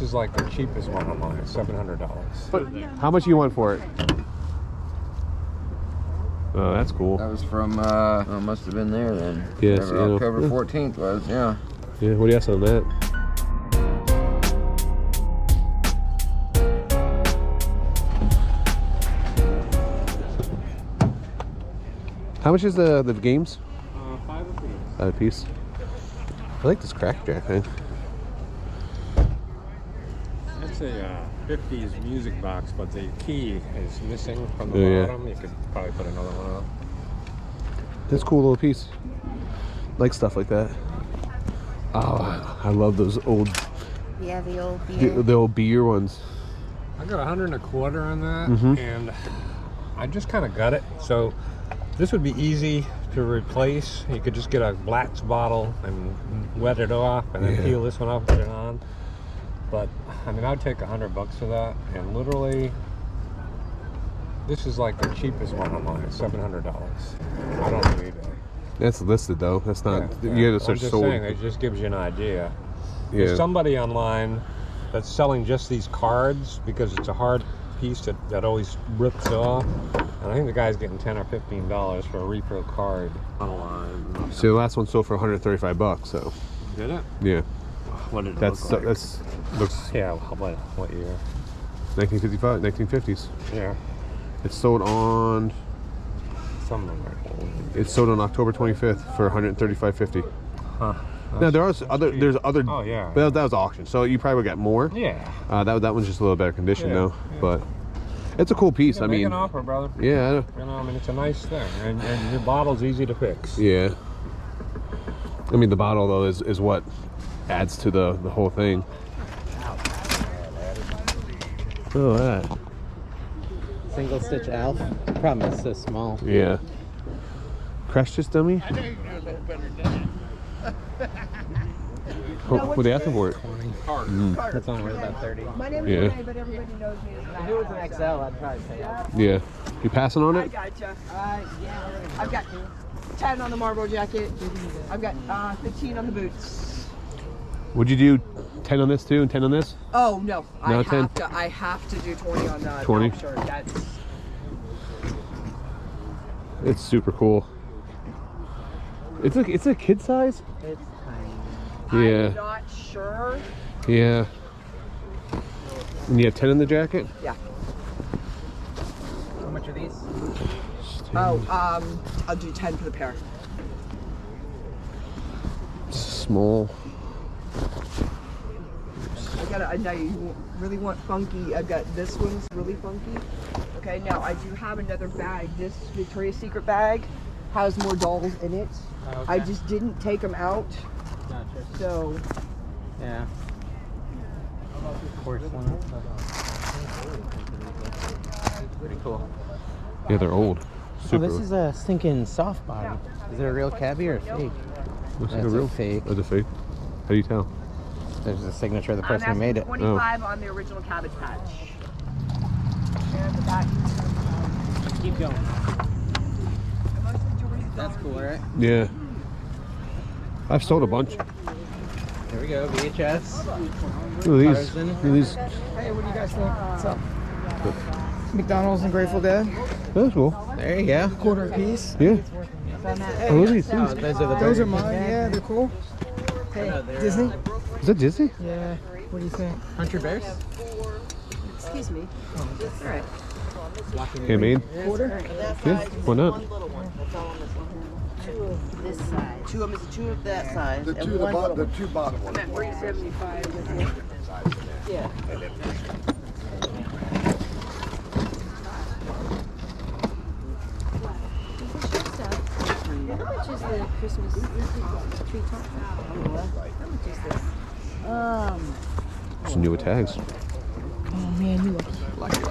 is like the cheapest one on mine, $700. How much do you want for it? Oh, that's cool. That was from, must have been there then. Yes, whatever October 14th was, yeah. Yeah, what do you ask on that? How much is the games? 5 apiece. 5 apiece. I like this crackjack thing. It's a 50s music box, but the key is missing from the bottom. You could probably put another one on. That's a cool little piece. Like stuff like that. Oh, I love those old. Yeah, the old beer. The old beer ones. I got 125 on that, and I just kind of got it. So this would be easy to replace. You could just get a Black's bottle and wet it off, and then peel this one off and put it on. But I mean, I'd take $100 for that, and literally, this is like the cheapest one on mine, $700. I don't believe it. That's listed though. That's not. Yeah. You gotta search I'm just sold. saying, it just gives you an idea. Yeah. There's somebody online that's selling just these cards because it's a hard piece that always rips off. And I think the guy's getting $10 or $15 for a repro card online. See, the last one sold for $135. So. Did it? Yeah. What did it That's look like? that's looks. Yeah. What year? 1955, 1950s. Yeah. It's sold on. Some of them are old. It's sold on October 25th for $135.50. Huh. Now there are other. cheap. There's other. Oh yeah. But that was auction, so you probably would get more. Yeah. That one's just a little better condition Yeah, though, yeah. but it's a cool piece. I Make mean, an offer, brother. yeah, You know, I mean, it's a nice thing, and your bottle's easy to fix. yeah. I mean, the bottle though is what adds to the whole thing. Oh, that. Single stitch Alf. Problem is so small. Yeah. Crash this dummy. I know you do a little better than What they asking for it? That's only worth about 30. My name is Yeah. Renee, but everybody knows me as If it was an XL, I'd probably pay it. Yeah. You passing on I it? gotcha. Yeah. I've got 10 on the Marlboro jacket. I've got 15 on the boots. Would you do 10 on this too and 10 on this? Oh no, No, 10? I have to do 20 on that. 20? I'm sure that's. It's super cool. It's a kid size. It's tiny. Yeah. I'm not sure. Yeah. And you have 10 in the jacket? Yeah. How much are these? Oh, I'll do 10 for the pair. Small. I know you really want funky. I've got this one's really funky. Okay, now I do have another bag. This Victoria's Secret bag has more dolls in it. Oh, okay. I just didn't take them out, Gotcha. so Yeah. Porcelain. Pretty cool. Yeah, they're old. Oh, Super. this is a stinking soft body. Is it a real cabbie or a fake? Looks like That's a a real fake. That's a fake. How do you tell? There's the signature of the I'm person who made it. 25 on the original Cabbage Patch. And the back. Keep going. That's cool, right? Yeah. I've sold a bunch. Here we go, VHS. Look at these. Tarzan. Look at these. Hey, what do you guys think? What's up? McDonald's and Grateful Dead. That's cool. There you go. Quarter a piece. Yeah. Oh, look at these. Oh, those are the Those are burgers. mine. Yeah, they're cool. Hey, Disney? Is that Disney? Yeah. What do you think? Country Bears? Excuse me. All right. Handmade? Quarter? Yeah. Why not? This side. Two of them is two of that size. The two, the two bottom ones. I'm at 375 with you. Yeah. How much is the Christmas tree top? How much is this? Some newer tags. Oh man, you lucky.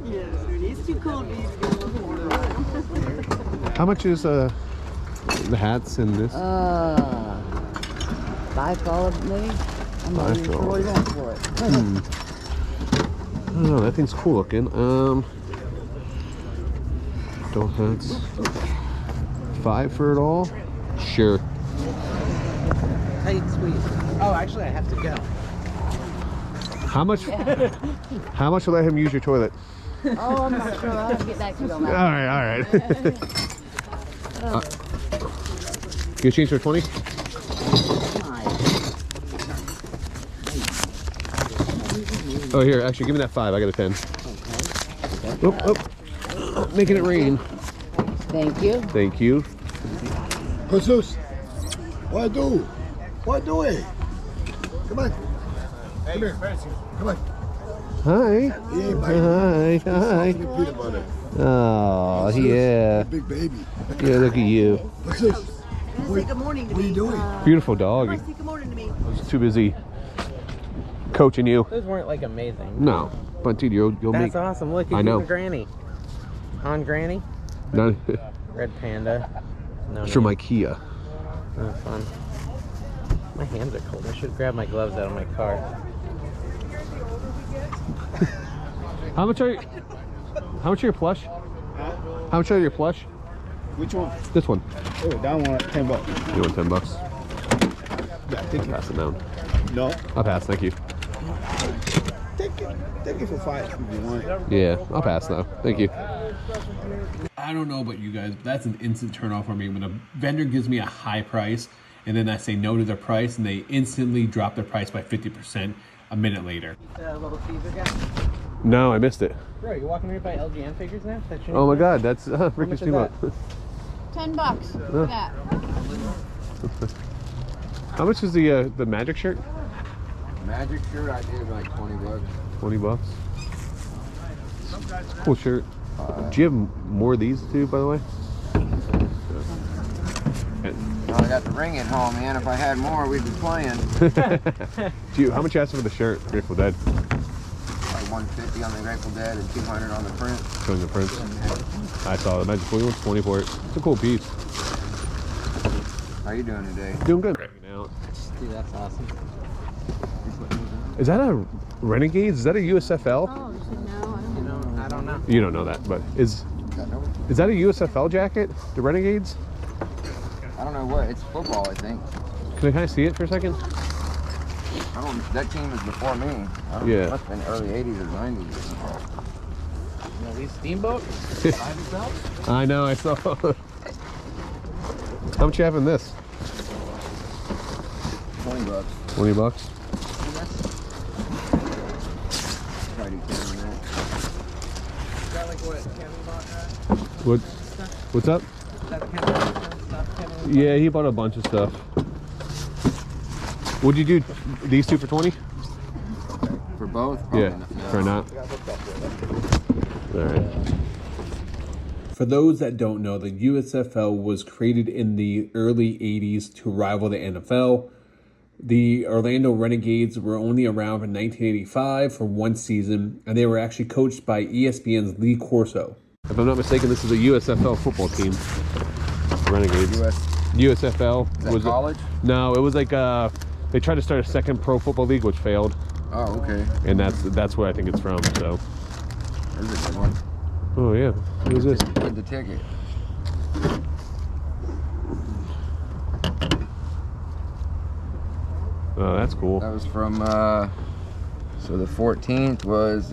Yeah, it's too cold to use a little water. How much is the hats in this? $5 maybe? I'm not even sure what he wants for it. I don't know, that thing's cool looking. Don't hats. $5 for it all? Sure. tight squeeze. Oh, actually, I have to go. How much? How much will let him use your toilet? Oh, I'm not sure. I'll have to get back to you on All that. right, all right. You change for 20? Oh, here, actually, give me that 5. I got a 10. Okay. Oh, making it rain. Thank you. Thank you. Jesus, what do? What do it? Come on. Come here. Come on. Hi. He ain't biting. Hi. Peanut butter. Oh, yeah. Big baby. Yeah, look at you. What's this? Say good morning to What are me. you doing? Beautiful doggy. Say good morning to me. I was too busy coaching you. Those weren't like amazing. No, but dude, you'll That's make. awesome. Look, I he's know. doing Granny. On Granny. No, Red Panda. No it's from name. IKEA. Oh, fun. My hands are cold. I should grab my gloves out of my car. How much are you? How much are your plush? How much are your plush? Which one? This one. Oh, that one, 10 bucks. You want 10 bucks? Yeah, take Pass it down. it. No, I'll pass. Thank you. take it for 5 if you want. Yeah, I'll pass now. Thank you. I don't know about you guys, but that's an instant turn off for me when a vendor gives me a high price and then I say no to their price and they instantly drop their price by 50% a minute later. Little Caesar guy. No, I missed it. Bro, you're walking right by LGN figures now? Oh my God, that's Ricky's much is too much. $10 for that. How much is the magic shirt? Magic shirt, I did like 20 bucks. 20 bucks. Cool shirt. Do you have more of these too, by the way? Well, I got the ring at home, man. If I had more, we'd be playing. How much you asked for the shirt, Grateful Dead? Like 150 on the Grateful Dead and 200 on the print. Showing the prints. I saw the Magic Flea 20 for it. It's a cool piece. How you doing today? Doing good. Dude, that's awesome. Is that a Renegades? Is that a USFL? Oh, you should know. I don't know. You don't know that, but is that a USFL jacket? The Renegades? I don't know what. It's football, I think. Can I kind of see it for a second? I don't. That team was before me. I don't, Yeah. It must have been early 80s or 90s. You know, these Steamboat? I know, I saw. How much you have in this? 20 bucks. 20 bucks? Try to get in that. Got like what? Kevin bought that? What's up? That Kevin stuff? Kevin? Yeah, he bought a bunch of stuff. Would you do these two for 20? For both? Yeah, Probably not. for not. All right. For those that don't know, the USFL was created in the early 80s to rival the NFL. The Orlando Renegades were only around from 1985 for one season, and they were actually coached by ESPN's Lee Corso. If I'm not mistaken, this is a USFL football team. Renegades. USFL Is that was college? No, it was like they tried to start a second pro football league, which failed, Oh, okay. and that's where I think it's from. So, There's a good one. oh yeah, who's this? With the ticket. Oh, that's cool. That was from, so the 14th was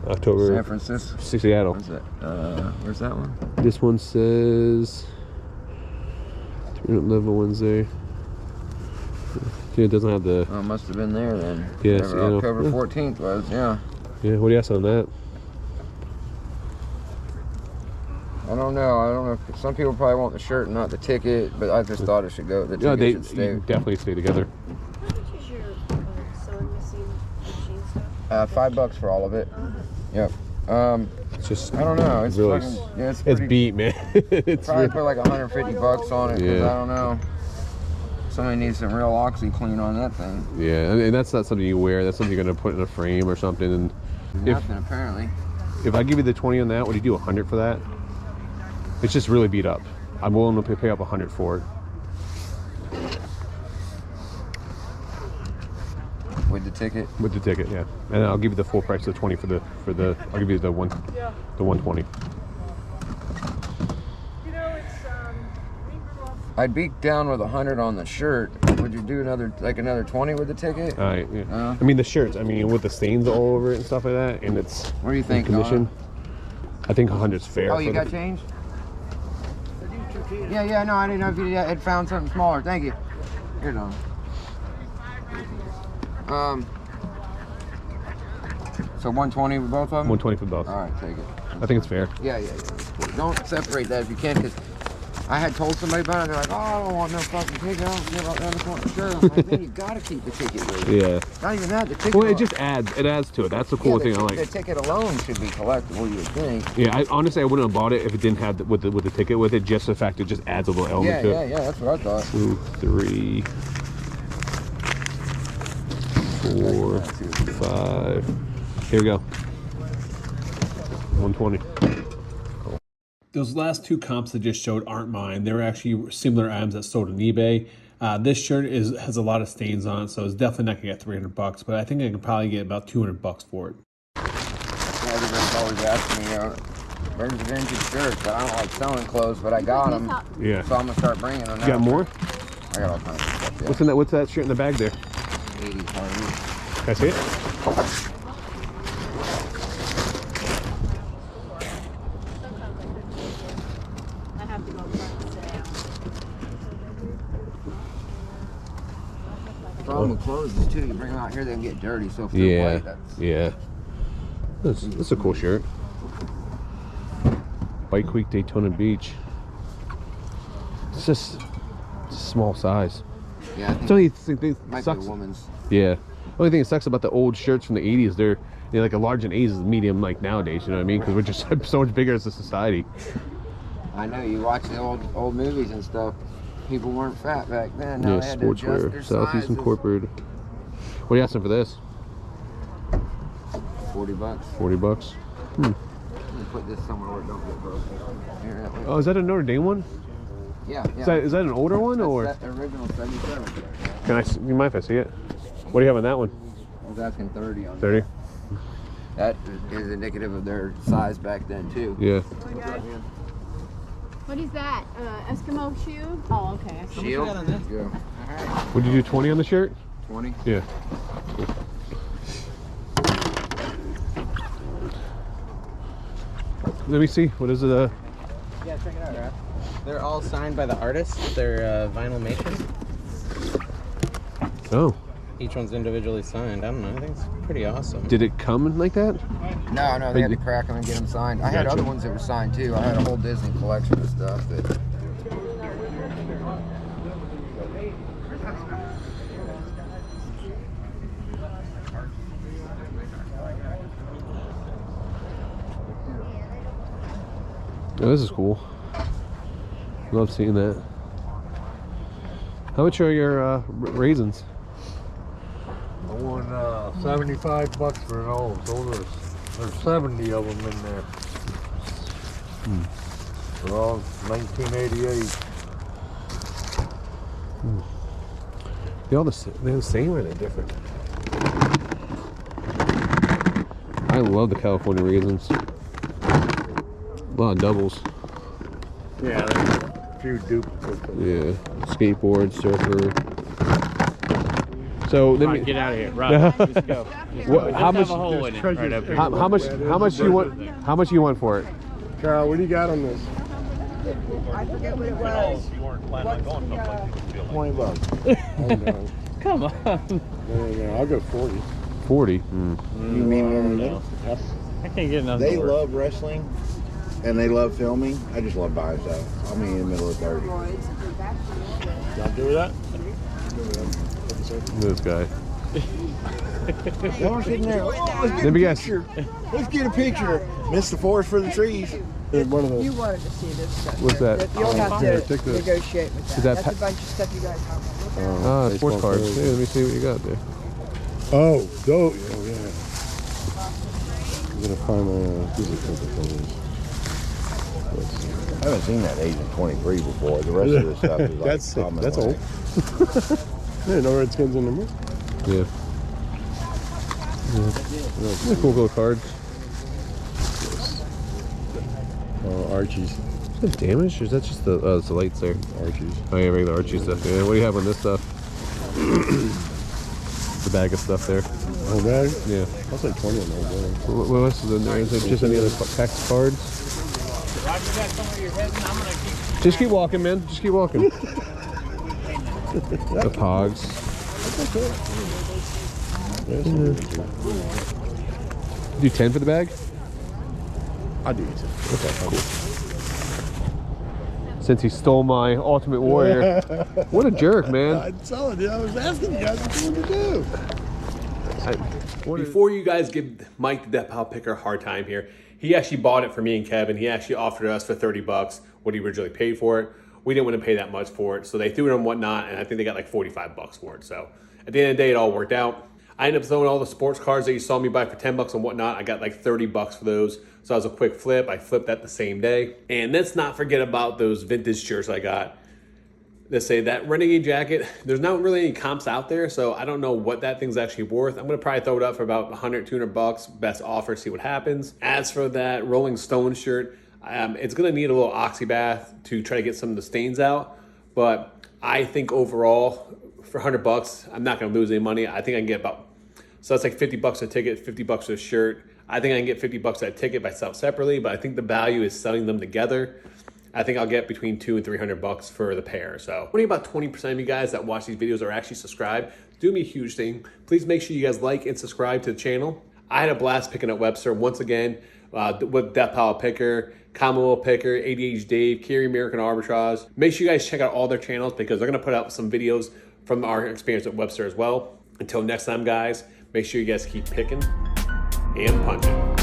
October. San Francisco. Seattle. What's that? Where's that one? This one says 311 Wednesday. Yeah, it doesn't have the. Oh, it must have been there then. Yeah, Whatever Seattle. October Yeah. 14th was, yeah. Yeah, what do you ask on that? I don't know if some people probably want the shirt and not the ticket, but I just thought it should go. The ticket Yeah, they should stay. definitely stay together. How much is your sewing machine stuff? $5 for all of it. Yep. It's just. I don't know. It's really. fucking, yeah, it's It's pretty, beat, man. It's probably really, put like $150 on it because Yeah. I don't know. Somebody needs some real OxyClean on that thing. yeah, and that's not something you wear. That's something you're gonna put in a frame or something. And Nothing apparently. if I give you the 20 on that, would you do 100 for that? It's just really beat up. I'm willing to pay up 100 for it. With the ticket. With the ticket, yeah. And I'll give you the full price of the 20 for the I'll give you the 120. You know, it's we grew up I'd be down with 100 on the shirt. Would you do another 20 with the ticket? All right. Yeah. I mean the shirts. I mean with the stains all over it and stuff like that, and it's. What do you think? Commission. I think 100's fair. Oh, you got change? Yeah. No, I didn't know if you had found something smaller. Thank you. Here, Don. So 120 with both of them? 120 for both. All right, take it. I think it's fair. Yeah. Don't separate that if you can, because I had told somebody about it. They're like, oh, I don't want no fucking ticket. I don't care about that. I just want the shirt. I'm like, man, you gotta keep the ticket with you. Yeah. Not even that. The ticket. Well, it just adds. It adds to it. That's the cool thing I like. The ticket alone should be collectible, you would think. Yeah. honestly, I wouldn't have bought it if it didn't have with the ticket with it. Just the fact it just adds a little element to it. Yeah. That's what I thought. 2, 3, 4, 5. Here we go. 120. Those last two comps I just showed aren't mine. They're actually similar items that sold on eBay. This shirt has a lot of stains on it, so it's definitely not gonna get $300. But I think I can probably get about $200 for it. Everybody's always asking me, where's the vintage shirts? But I don't like selling clothes, but I got them. Yeah. So I'm gonna start bringing them. You got more? I got all kinds of stuff. Yeah. What's that shirt in the bag there? 80s Harvey. Can I see it? Problem with clothes is too, you bring them out here, they can get dirty. So if they're white, that's a cool shirt. Bike Week Daytona Beach. It's just a small size. Yeah, I think it might be a woman's. Yeah. The only thing that sucks about the old shirts from the 80s, they're like a large and A's is medium like nowadays. You know what I mean? Because we're just so much bigger as a society. I know, you watch the old movies and stuff. People weren't fat back then. Now they had to adjust sportswear, their Southeast sizes. Incorporated. What are you asking for this? $40. $40. Let me put this somewhere where it don't get broken. Here, Oh, is that a Notre Dame one? Yeah. Is that an older one or? That's that original 77. You mind if I see it? What do you have on that one? I was asking 30 on 30. that. Is indicative of their size back then too. Yeah. What is that? Eskimo shoe? Oh, okay. Shield. Yeah. Would you do 20 on the shirt? 20. Yeah. Let me see. What is it? Yeah, check it out, Rap. They're all signed by the artists. They're vinyl mations. Oh. Each one's individually signed. I don't know. I think it's pretty awesome. Did it come like that? No, they had to crack them and get them signed. I had other ones that were signed too. I had a whole Disney collection of stuff that. Oh, this is cool. Love seeing that. How much are your raisins? I won $75 for an old. So there's 70 of them in there. They're all 1988. They're the same or they're different? I love the California raisins. A lot of doubles. Yeah, there's a few duplicates. Yeah, skateboard, surfer. So let me get out of here. Right, let's go. How much? Right up here. How much do you want? How much do you want for it? Carl, what do you got on this? I forget what it was. You weren't planning on going $20. I'm done. Come on. No, I'll go 40. 40. You mean I can't get enough. They love wrestling and they love filming. I just love buying stuff. I'm in the middle of 30. Y'all do that? This guy. Y'all are sitting there. Oh, let's Let me get a guess. picture. Let's get a picture. Miss the forest for the trees. Here's one of those. You wanted to see this stuff. What's that? You'll have Here, to take this. negotiate with that. Is that That's a bunch of stuff you guys have. Sports cards. Hey, let me see what you got there. Oh, dope. Oh, yeah. I'm going to find my photos. I haven't seen that Agent 23 before. The rest of this stuff is like That's old. Yeah, no Redskins in the movie. Yeah. Cool little cards. Oh, Archie's. Is that damaged, or is that just the, oh, it's the lights there? Archies. Oh yeah, regular Archie stuff. Yeah, what do you have on this stuff? The bag of stuff there. Whole bag? Yeah. I'll say 20 on the whole bag. What else is in there? Is there just any other packs of cards? Just keep walking, man. Just keep walking. The Pogs. Do 10 for the bag? I'll do it. Okay, cool. Since he stole my Ultimate Warrior. What a jerk, man. I'm telling you, I was asking you guys what you want to do. Before you guys give Mike the Death Pile Picker a hard time here, he actually bought it for me and Kevin. He actually offered us for 30 bucks what he originally paid for it. We didn't want to pay that much for it, so they threw it on Whatnot, and I think they got like 45 bucks for it. So at the end of the day, it all worked out. I ended up throwing all the sports cards that you saw me buy for 10 bucks on Whatnot. I got like 30 bucks for those. So that was a quick flip. I flipped that the same day. And let's not forget about those vintage shirts I got. Let's say that Renegade jacket, there's not really any comps out there, so I don't know what that thing's actually worth. I'm gonna probably throw it up for about 100, 200 bucks, best offer, see what happens. As for that Rolling Stone shirt, it's gonna need a little oxy bath to try to get some of the stains out. But I think overall, for 100 bucks, I'm not gonna lose any money. I think I can get about, so that's like 50 bucks a ticket, 50 bucks a shirt. I think I can get 50 bucks a ticket by selling separately, but I think the value is selling them together. I think I'll get between $200 and $300 bucks for the pair. So only about 20% of you guys that watch these videos are actually subscribed. Do me a huge thing. Please make sure you guys like and subscribe to the channel. I had a blast picking up Webster once again with Death Pile Picker, Commonwealth Picker, ADH Dave, Carry American Arbitrage. Make sure you guys check out all their channels because they're gonna put out some videos from our experience at Webster as well. Until next time, guys, make sure you guys keep picking and punching.